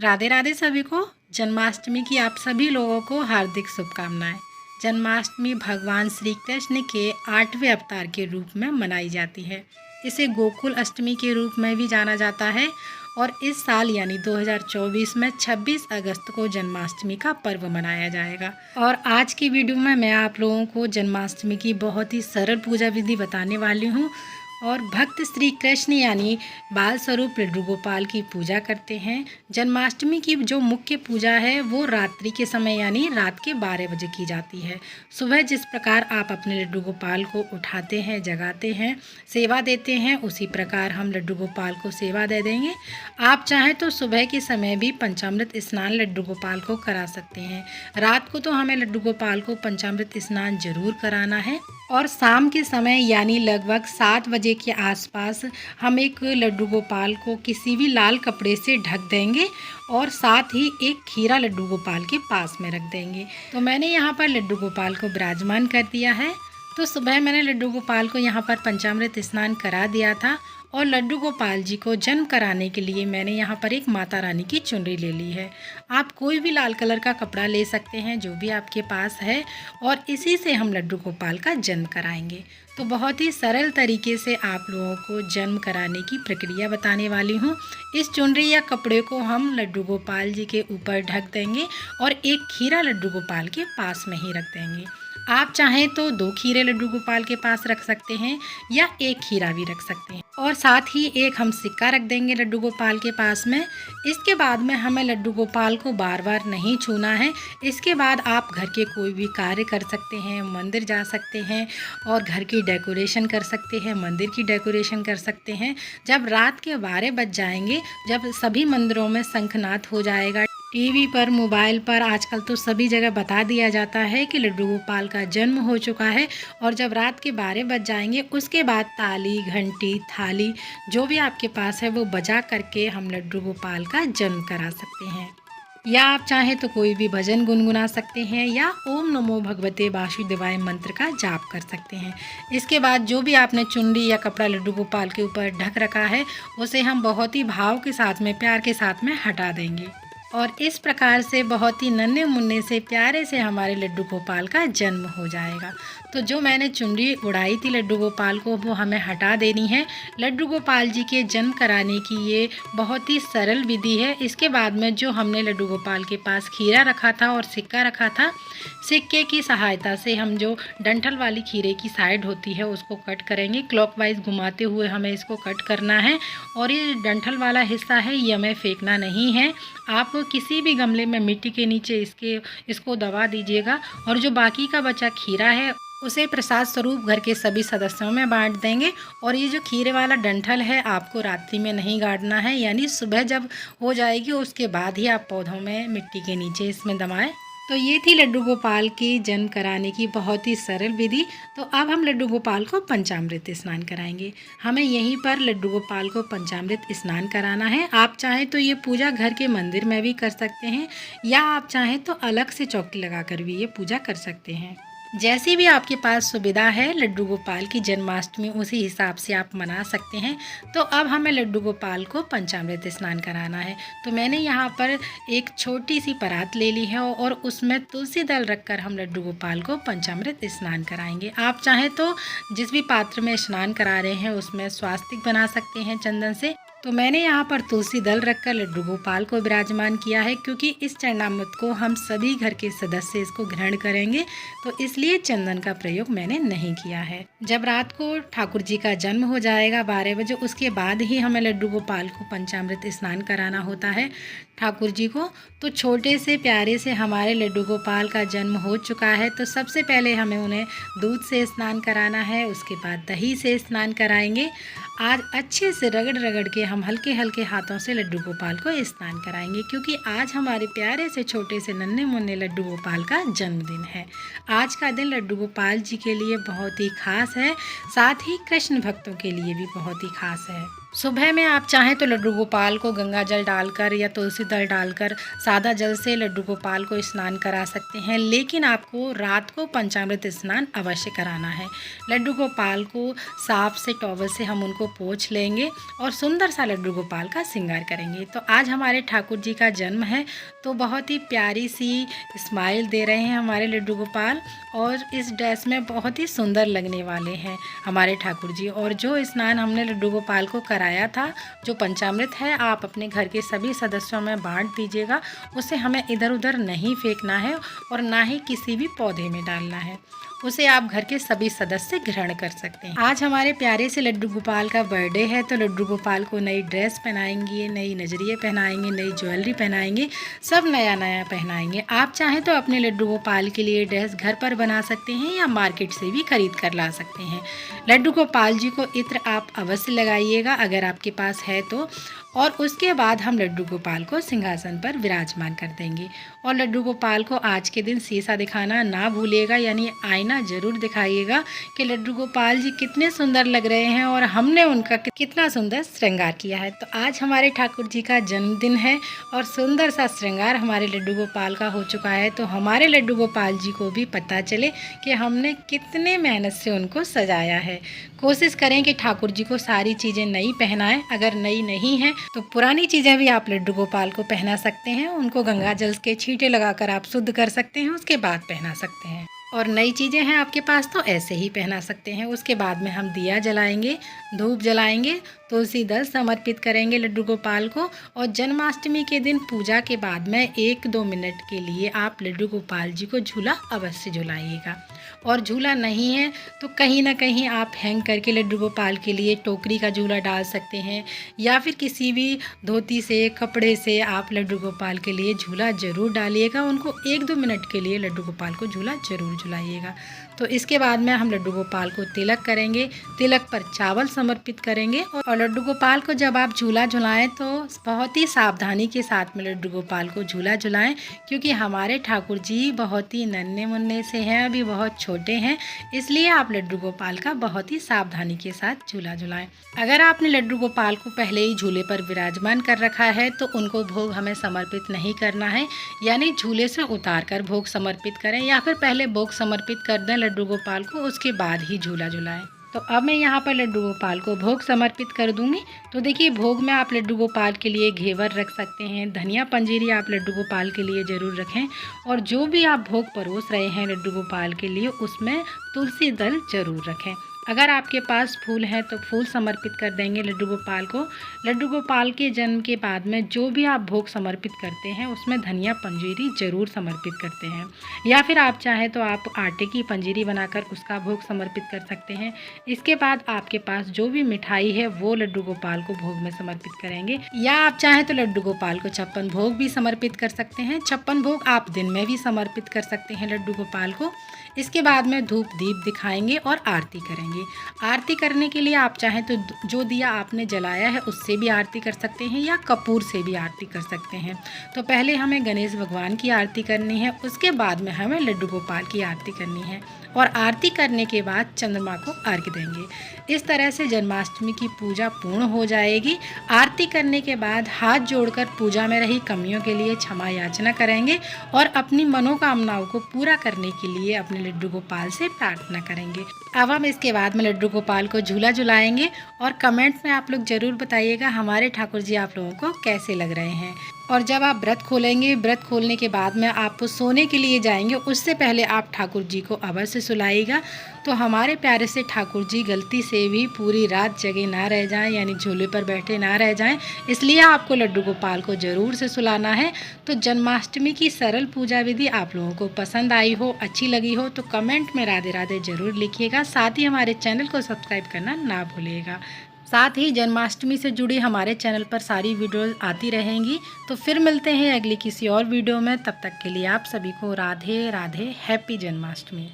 राधे राधे सभी को। जन्माष्टमी की आप सभी लोगों को हार्दिक शुभकामनाएं। जन्माष्टमी भगवान श्री कृष्ण के 8वें अवतार के रूप में मनाई जाती है। इसे गोकुल अष्टमी के रूप में भी जाना जाता है और इस साल यानी 2024 में 26 अगस्त को जन्माष्टमी का पर्व मनाया जाएगा। और आज की वीडियो में मैं आप लोगों को जन्माष्टमी की बहुत ही सरल पूजा विधि बताने वाली हूँ। और भक्त श्री कृष्ण यानी बाल स्वरूप लड्डू गोपाल की पूजा करते हैं। जन्माष्टमी की जो मुख्य पूजा है वो रात्रि के समय यानी रात के 12 बजे की जाती है। सुबह जिस प्रकार आप अपने लड्डू गोपाल को उठाते हैं, जगाते हैं, सेवा देते हैं, उसी प्रकार हम लड्डू गोपाल को सेवा दे देंगे। आप चाहें तो सुबह के समय भी पंचामृत स्नान लड्डू गोपाल को करा सकते हैं। रात को तो हमें लड्डू गोपाल को पंचामृत स्नान जरूर कराना है। और शाम के समय यानी लगभग 7 बजे के आसपास हम एक लड्डू गोपाल को किसी भी लाल कपड़े से ढक देंगे और साथ ही एक खीरा लड्डू गोपाल के पास में रख देंगे। तो मैंने यहाँ पर लड्डू गोपाल को विराजमान कर दिया है। तो सुबह मैंने लड्डू गोपाल को यहाँ पर पंचामृत स्नान करा दिया था और लड्डू गोपाल जी को जन्म कराने के लिए मैंने यहाँ पर एक माता रानी की चुनरी ले ली है। आप कोई भी लाल कलर का कपड़ा ले सकते हैं जो भी आपके पास है और इसी से हम लड्डू गोपाल का जन्म कराएंगे। तो बहुत ही सरल तरीके से आप लोगों को जन्म कराने की प्रक्रिया बताने वाली हूँ। इस चुनरी या कपड़े को हम लड्डू गोपाल जी के ऊपर ढक देंगे और एक खीरा लड्डू गोपाल के पास में ही रख देंगे। आप चाहें तो 2 खीरे लड्डू गोपाल के पास रख सकते हैं या एक खीरा भी रख सकते हैं और साथ ही एक हम सिक्का रख देंगे लड्डू गोपाल के पास में। इसके बाद में हमें लड्डू गोपाल को बार बार नहीं छूना है। इसके बाद आप घर के कोई भी कार्य कर सकते हैं, मंदिर जा सकते हैं और घर की डेकोरेशन कर सकते हैं, मंदिर की डेकोरेशन कर सकते हैं। जब रात के 12 बज जाएंगे, जब सभी मंदिरों में शंखनाद हो जाएगा, टीवी पर, मोबाइल पर आजकल तो सभी जगह बता दिया जाता है कि लड्डू गोपाल का जन्म हो चुका है। और जब रात के 12 बज जाएंगे उसके बाद ताली, घंटी, थाली जो भी आपके पास है वो बजा करके हम लड्डू गोपाल का जन्म करा सकते हैं। या आप चाहें तो कोई भी भजन गुनगुना सकते हैं या ओम नमो भगवते वासुदेवाय मंत्र का जाप कर सकते हैं। इसके बाद जो भी आपने चुनरी या कपड़ा लड्डू गोपाल के ऊपर ढक रखा है उसे हम बहुत ही भाव के साथ में, प्यार के साथ में हटा देंगे। और इस प्रकार से बहुत ही नन्हे मुन्ने से प्यारे से हमारे लड्डू गोपाल का जन्म हो जाएगा। तो जो मैंने चुनरी उड़ाई थी लड्डू गोपाल को वो हमें हटा देनी है। लड्डू गोपाल जी के जन्म कराने की ये बहुत ही सरल विधि है। इसके बाद में जो हमने लड्डू गोपाल के पास खीरा रखा था और सिक्का रखा था, सिक्के की सहायता से हम जो डंठल वाली खीरे की साइड होती है उसको कट करेंगे। क्लॉकवाइज घुमाते हुए हमें इसको कट करना है और ये डंठल वाला हिस्सा है ये हमें फेंकना नहीं है। आप किसी भी गमले में मिट्टी के नीचे इसको दबा दीजिएगा और जो बाकी का बचा खीरा है उसे प्रसाद स्वरूप घर के सभी सदस्यों में बांट देंगे। और ये जो खीरे वाला डंठल है आपको रात्रि में नहीं गाड़ना है, यानी सुबह जब हो जाएगी उसके बाद ही आप पौधों में मिट्टी के नीचे इसमें दबाएं। तो ये थी लड्डू गोपाल की जन्म कराने की बहुत ही सरल विधि। तो अब हम लड्डू गोपाल को पंचामृत स्नान कराएंगे। हमें यहीं पर लड्डू गोपाल को पंचामृत स्नान कराना है। आप चाहें तो ये पूजा घर के मंदिर में भी कर सकते हैं या आप चाहें तो अलग से चौकी लगाकर भी ये पूजा कर सकते हैं। जैसी भी आपके पास सुविधा है लड्डू गोपाल की जन्माष्टमी उसी हिसाब से आप मना सकते हैं। तो अब हमें लड्डू गोपाल को पंचामृत स्नान कराना है। तो मैंने यहाँ पर एक छोटी सी परात ले ली है और उसमें तुलसी दल रखकर हम लड्डू गोपाल को पंचामृत स्नान कराएंगे। आप चाहें तो जिस भी पात्र में स्नान करा रहे हैं उसमें स्वास्तिक बना सकते हैं चंदन से। तो मैंने यहाँ पर तुलसी दल रखकर लड्डू गोपाल को विराजमान किया है क्योंकि इस चरणामृत को हम सभी घर के सदस्य इसको ग्रहण करेंगे, तो इसलिए चंदन का प्रयोग मैंने नहीं किया है। जब रात को ठाकुर जी का जन्म हो जाएगा 12 बजे, उसके बाद ही हमें लड्डू गोपाल को पंचामृत स्नान कराना होता है ठाकुर जी को। तो छोटे से प्यारे से हमारे लड्डू गोपाल का जन्म हो चुका है। तो सबसे पहले हमें उन्हें दूध से स्नान कराना है, उसके बाद दही से स्नान कराएंगे। आज अच्छे से रगड़ रगड़ के हम हल्के हल्के हाथों से लड्डू गोपाल को स्नान कराएंगे क्योंकि आज हमारे प्यारे से छोटे से नन्हे मुन्ने लड्डू गोपाल का जन्मदिन है। आज का दिन लड्डू गोपाल जी के लिए बहुत ही खास है, साथ ही कृष्ण भक्तों के लिए भी बहुत ही खास है। सुबह में आप चाहें तो लड्डू गोपाल को गंगा जल डालकर या तुलसी दल डालकर सादा जल से लड्डू गोपाल को स्नान करा सकते हैं, लेकिन आपको रात को पंचामृत स्नान अवश्य कराना है। लड्डू गोपाल को साफ से टॉवल से हम उनको पोंछ लेंगे और सुंदर सा लड्डू गोपाल का श्रृंगार करेंगे। तो आज हमारे ठाकुर जी का जन्म है, तो बहुत ही प्यारी सी स्माइल दे रहे हैं हमारे लड्डू गोपाल और इस ड्रेस में बहुत ही सुंदर लगने वाले हैं हमारे ठाकुर जी। और जो स्नान हमने लड्डू गोपाल को कराया था, जो पंचामृत है, आप अपने घर के सभी सदस्यों में बांट दीजिएगा। उसे हमें इधर उधर नहीं फेंकना है और ना ही किसी भी पौधे में डालना है। उसे आप घर के सभी सदस्य ग्रहण कर सकते हैं। आज हमारे प्यारे से लड्डू गोपाल का बर्थडे है, तो लड्डू गोपाल को नई ड्रेस पहनाएंगे, नई नजरिए पहनाएंगे, नई ज्वेलरी पहनाएंगे, सब नया नया पहनाएंगे। आप चाहें तो अपने लड्डू गोपाल के लिए ड्रेस घर पर बना सकते हैं या मार्केट से भी खरीद कर ला सकते हैं। लड्डू गोपाल जी को इत्र आप अवश्य लगाइएगा अगर आपके पास है तो, और उसके बाद हम लड्डू गोपाल को सिंहासन पर विराजमान कर देंगे। और लड्डू गोपाल को आज के दिन शीशा दिखाना ना भूलिएगा, यानी आईना ज़रूर दिखाइएगा कि लड्डू गोपाल जी कितने सुंदर लग रहे हैं और हमने उनका कितना सुंदर श्रृंगार किया है। तो आज हमारे ठाकुर जी का जन्मदिन है और सुंदर सा श्रृंगार हमारे लड्डू गोपाल का हो चुका है। तो हमारे लड्डू गोपाल जी को भी पता चले कि हमने कितने मेहनत से उनको सजाया है। कोशिश करें कि ठाकुर जी को सारी चीज़ें नई पहनाएं। अगर नई नहीं है तो पुरानी चीज़ें भी आप लड्डू गोपाल को पहना सकते हैं। उनको गंगा जल के छींटे लगाकर आप शुद्ध कर सकते हैं, उसके बाद पहना सकते हैं। और नई चीज़ें हैं आपके पास तो ऐसे ही पहना सकते हैं। उसके बाद में हम दिया जलाएंगे, धूप जलाएंगे, तुलसी दल समर्पित करेंगे लड्डू गोपाल को। और जन्माष्टमी के दिन पूजा के बाद में 1-2 मिनट के लिए आप लड्डू गोपाल जी को झूला अवश्य झुलाइएगा। और झूला नहीं है तो कहीं ना कहीं आप हैंग करके लड्डू गोपाल के लिए टोकरी का झूला डाल सकते हैं, या फिर किसी भी धोती से, कपड़े से आप लड्डू गोपाल के लिए झूला ज़रूर डालिएगा। उनको 1-2 मिनट के लिए लड्डू गोपाल को झूला ज़रूर झुलाइएगा। तो इसके बाद में हम लड्डू गोपाल को तिलक करेंगे, तिलक पर चावल समर्पित करेंगे। और लड्डू गोपाल को जब आप झूला झुलाएं तो बहुत ही सावधानी के साथ में लड्डू गोपाल को झूला झुलाएं, क्योंकि हमारे ठाकुर जी बहुत ही नन्हे मुन्ने से हैं, अभी बहुत छोटे हैं, इसलिए आप लड्डू गोपाल का बहुत ही सावधानी के साथ झूला झुलाएं। अगर आपने लड्डू गोपाल को पहले ही झूले पर विराजमान कर रखा है तो उनको भोग हमें समर्पित नहीं करना है, यानी झूले से उतार कर भोग समर्पित करें, या फिर पहले भोग समर्पित कर दें लड्डू गोपाल को, उसके बाद ही झूला झुलाएं। तो अब मैं यहाँ पर लड्डू गोपाल को भोग समर्पित कर दूंगी। तो देखिए, भोग में आप लड्डू गोपाल के लिए घेवर रख सकते हैं, धनिया पंजीरी आप लड्डू गोपाल के लिए ज़रूर रखें। और जो भी आप भोग परोस रहे हैं लड्डू गोपाल के लिए, उसमें तुलसी दल ज़रूर रखें। अगर आपके पास फूल हैं तो फूल समर्पित कर देंगे लड्डू गोपाल को। लड्डू गोपाल के जन्म के बाद में जो भी आप भोग समर्पित करते हैं उसमें धनिया पंजीरी ज़रूर समर्पित करते हैं, या फिर आप चाहें तो आप आटे की पंजीरी बनाकर उसका भोग समर्पित कर सकते हैं। इसके बाद आपके पास जो भी मिठाई है वो लड्डू गोपाल को भोग में समर्पित करेंगे, या आप चाहें तो लड्डू गोपाल को 56 भोग भी समर्पित कर सकते हैं। 56 भोग आप दिन में भी समर्पित कर सकते हैं लड्डू गोपाल को। इसके बाद में धूप दीप दिखाएंगे और आरती करेंगे। आरती करने के लिए आप चाहें तो जो दिया आपने जलाया है उससे भी आरती कर सकते हैं, या कपूर से भी आरती कर सकते हैं। तो पहले हमें गणेश भगवान की आरती करनी है, उसके बाद में हमें लड्डू गोपाल की आरती करनी है, और आरती करने के बाद चंद्रमा को अर्घ्य देंगे। इस तरह से जन्माष्टमी की पूजा पूर्ण हो जाएगी। आरती करने के बाद हाथ जोड़कर पूजा में रही कमियों के लिए क्षमा याचना करेंगे और अपनी मनोकामनाओं को पूरा करने के लिए अपने लड्डू गोपाल से प्रार्थना करेंगे। अब हम इसके बाद में लड्डू गोपाल को झूला झुलाएंगे, और कमेंट में आप लोग ज़रूर बताइएगा हमारे ठाकुर जी आप लोगों को कैसे लग रहे हैं। और जब आप व्रत खोलेंगे, व्रत खोलने के बाद में आप सोने के लिए जाएंगे, उससे पहले आप ठाकुर जी को अवश्य सुलाइएगा। तो हमारे प्यारे से ठाकुर जी गलती से भी पूरी रात जगे ना रह जाएं, यानी झूले पर बैठे ना रह जाएं, इसलिए आपको लड्डू गोपाल को ज़रूर से सुलाना है। तो जन्माष्टमी की सरल पूजा विधि आप लोगों को पसंद आई हो, अच्छी लगी हो तो कमेंट में राधे राधे ज़रूर लिखिएगा। साथ ही हमारे चैनल को सब्सक्राइब करना ना भूलिएगा। साथ ही जन्माष्टमी से जुड़ी हमारे चैनल पर सारी वीडियोस आती रहेंगी। तो फिर मिलते हैं अगली किसी और वीडियो में, तब तक के लिए आप सभी को राधे राधे, हैप्पी जन्माष्टमी।